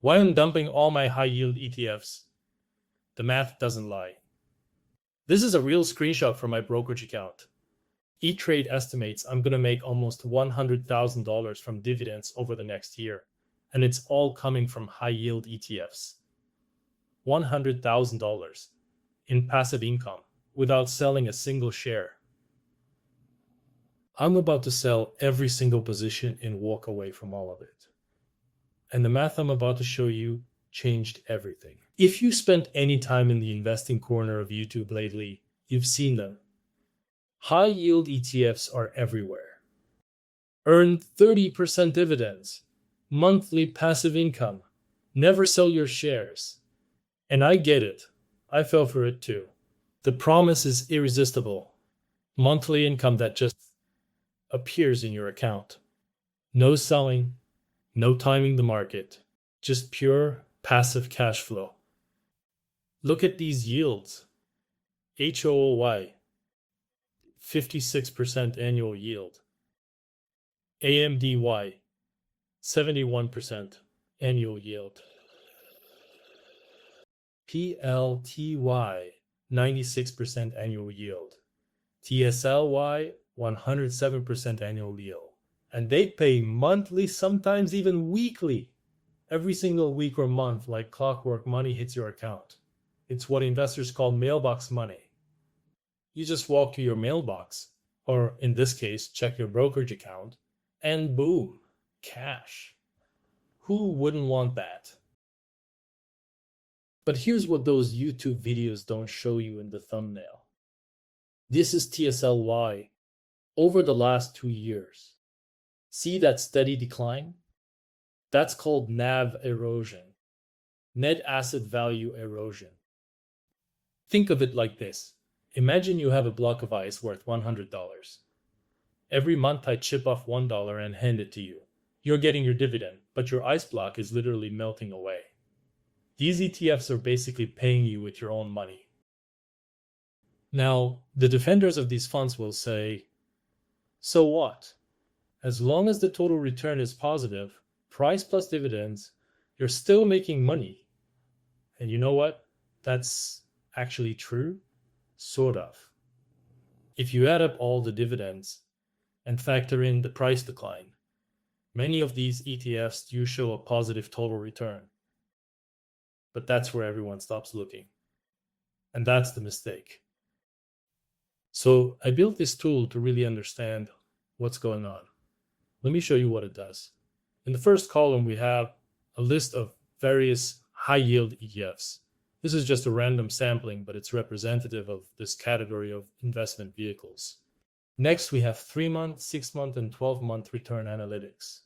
Why I'm dumping all my high-yield ETFs? The math doesn't lie. This is a real screenshot from my brokerage account. E-Trade estimates I'm going to make almost $100,000 from dividends over the next year, and it's all coming from high-yield ETFs. $100,000 in passive income without selling a single share. I'm about to sell every single position and walk away from all of it. And the math I'm about to show you changed everything. If you spent any time in the investing corner of YouTube lately, you've seen them. High-yield ETFs are everywhere. Earn 30% dividends, monthly passive income, never sell your shares. And I get it. I fell for it too. The promise is irresistible. Monthly income that just appears in your account. No selling, no timing the market, just pure passive cash flow. Look at these yields. HOOY, 56% annual yield. AMDY, 71% annual yield. PLTY, 96% annual yield. TSLY, 107% annual yield. And they pay monthly, sometimes even weekly. Every single week or month, like clockwork, money hits your account. It's what investors call mailbox money. You just walk to your mailbox, or in this case, check your brokerage account, and boom, cash. Who wouldn't want that? But here's what those YouTube videos don't show you in the thumbnail. This is TSLY over the last 2 years. See that steady decline? That's called NAV erosion, net asset value erosion. Think of it like this. Imagine you have a block of ice worth $100. Every month I chip off $1 and hand it to you. You're getting your dividend, but your ice block is literally melting away. These ETFs are basically paying you with your own money. Now, the defenders of these funds will say, so what? As long as the total return is positive, price plus dividends, you're still making money. And you know what? That's actually true, sort of. If you add up all the dividends and factor in the price decline, many of these ETFs do show a positive total return. But that's where everyone stops looking. And that's the mistake. So I built this tool to really understand what's going on. Let me show you what it does. In the first column, we have a list of various high-yield ETFs. This is just a random sampling, but it's representative of this category of investment vehicles. Next, we have 3-month, 6-month, and 12-month return analytics.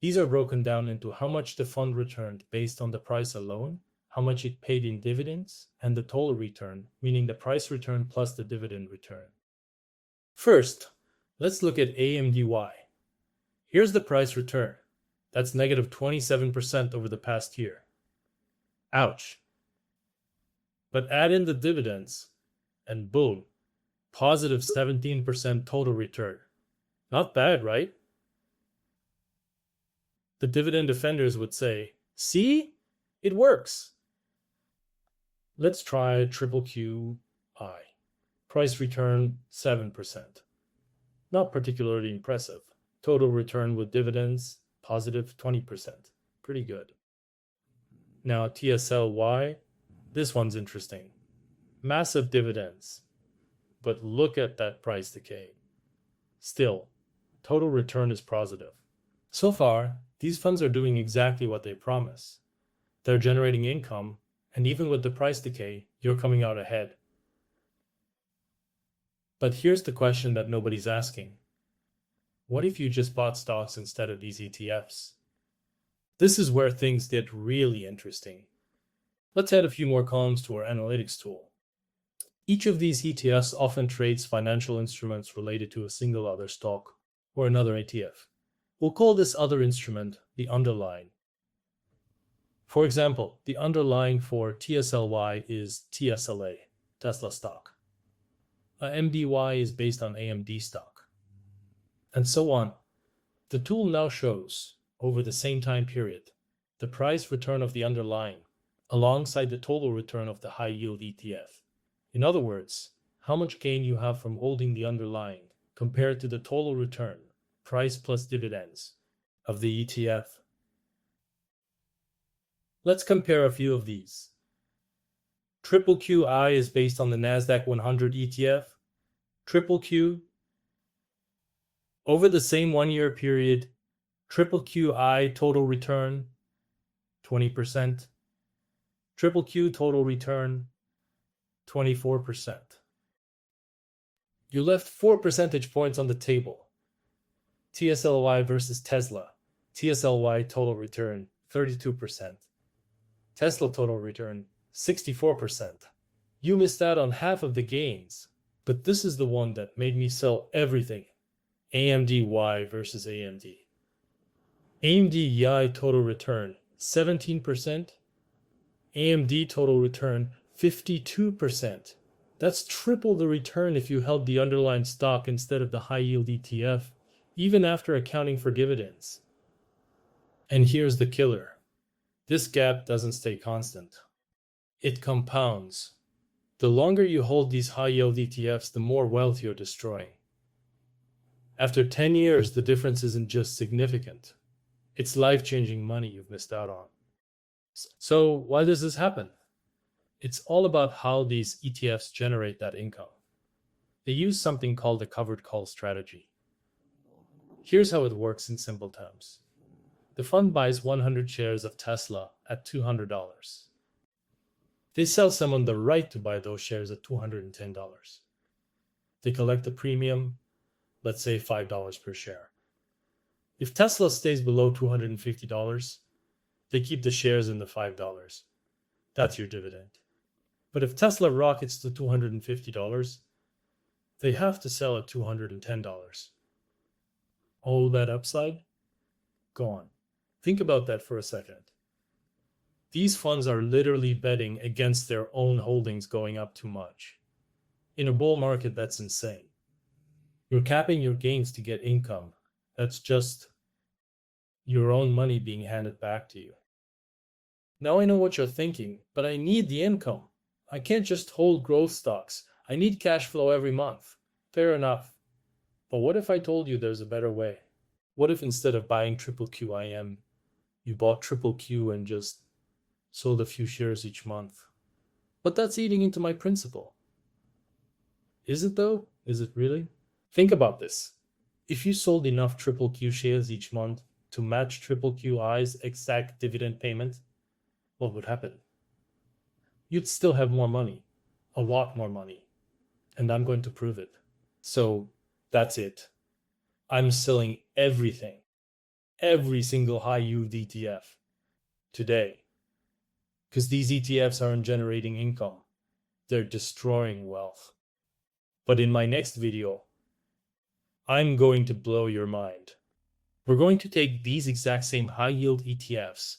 These are broken down into how much the fund returned based on the price alone, how much it paid in dividends, and the total return, meaning the price return plus the dividend return. First, let's look at AMDY. Here's the price return. That's negative 27% over the past year. Ouch. But add in the dividends, and boom, positive 17% total return. Not bad, right? The dividend defenders would say, see, it works. Let's try QQQI. Price return 7%. Not particularly impressive. Total return with dividends, positive 20%. Pretty good. Now TSLY, this one's interesting. Massive dividends. But look at that price decay. Still, total return is positive. So far, these funds are doing exactly what they promise. They're generating income, and even with the price decay, you're coming out ahead. But here's the question that nobody's asking. What if you just bought stocks instead of these ETFs? This is where things get really interesting. Let's add a few more columns to our analytics tool. Each of these ETFs often trades financial instruments related to a single other stock or another ETF. We'll call this other instrument the underlying. For example, the underlying for TSLY is TSLA, Tesla stock. AMDY is based on AMD stock. And so on. The tool now shows, over the same time period, the price return of the underlying, alongside the total return of the high yield ETF. In other words, how much gain you have from holding the underlying compared to the total return, price plus dividends, of the ETF. Let's compare a few of these. QQQI is based on the Nasdaq 100 ETF. QQQ, over the same 1 year period, QQQI total return 20%, QQQ total return 24%. You left 4 percentage points on the table. TSLY versus Tesla. TSLY total return 32%. Tesla total return 64%. You missed out on half of the gains, but this is the one that made me sell everything. AMDY versus AMD. AMDY total return 17%. AMD total return 52%. That's triple the return if you held the underlying stock instead of the high yield ETF, even after accounting for dividends. And here's the killer. This gap doesn't stay constant. It compounds. The longer you hold these high yield ETFs, the more wealth you're destroying. After 10 years, the difference isn't just significant. It's life-changing money you've missed out on. So why does this happen? It's all about how these ETFs generate that income. They use something called a covered call strategy. Here's how it works in simple terms. The fund buys 100 shares of Tesla at $200. They sell someone the right to buy those shares at $210. They collect a premium, let's say $5 per share. If Tesla stays below $250, they keep the shares in the $5. That's your dividend. But if Tesla rockets to $250, they have to sell at $210. All that upside? Gone. Think about that for a second. These funds are literally betting against their own holdings going up too much. In a bull market, that's insane. You're capping your gains to get income. That's just your own money being handed back to you. Now I know what you're thinking, but I need the income. I can't just hold growth stocks. I need cash flow every month. Fair enough. But what if I told you there's a better way? What if instead of buying QQQIM, you bought QQQ and just sold a few shares each month? But that's eating into my principal. Is it though? Is it really? Think about this. If you sold enough QQQ shares each month to match QQQI's exact dividend payment, what would happen? You'd still have more money, a lot more money, and I'm going to prove it. So that's it. I'm selling everything, every single high yield ETF today, because these ETFs aren't generating income. They're destroying wealth. But in my next video, I'm going to blow your mind. We're going to take these exact same high yield ETFs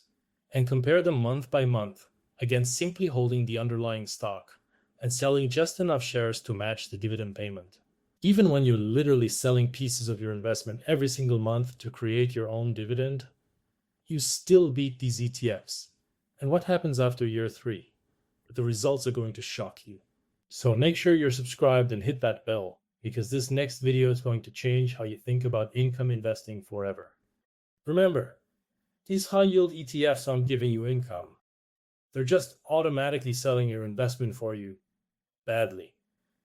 and compare them month by month against simply holding the underlying stock and selling just enough shares to match the dividend payment. Even when you're literally selling pieces of your investment every single month to create your own dividend, you still beat these ETFs. And what happens after year 3? The results are going to shock you. So make sure you're subscribed and hit that bell, because this next video is going to change how you think about income investing forever. Remember, these high yield ETFs aren't giving you income. They're just automatically selling your investment for you badly.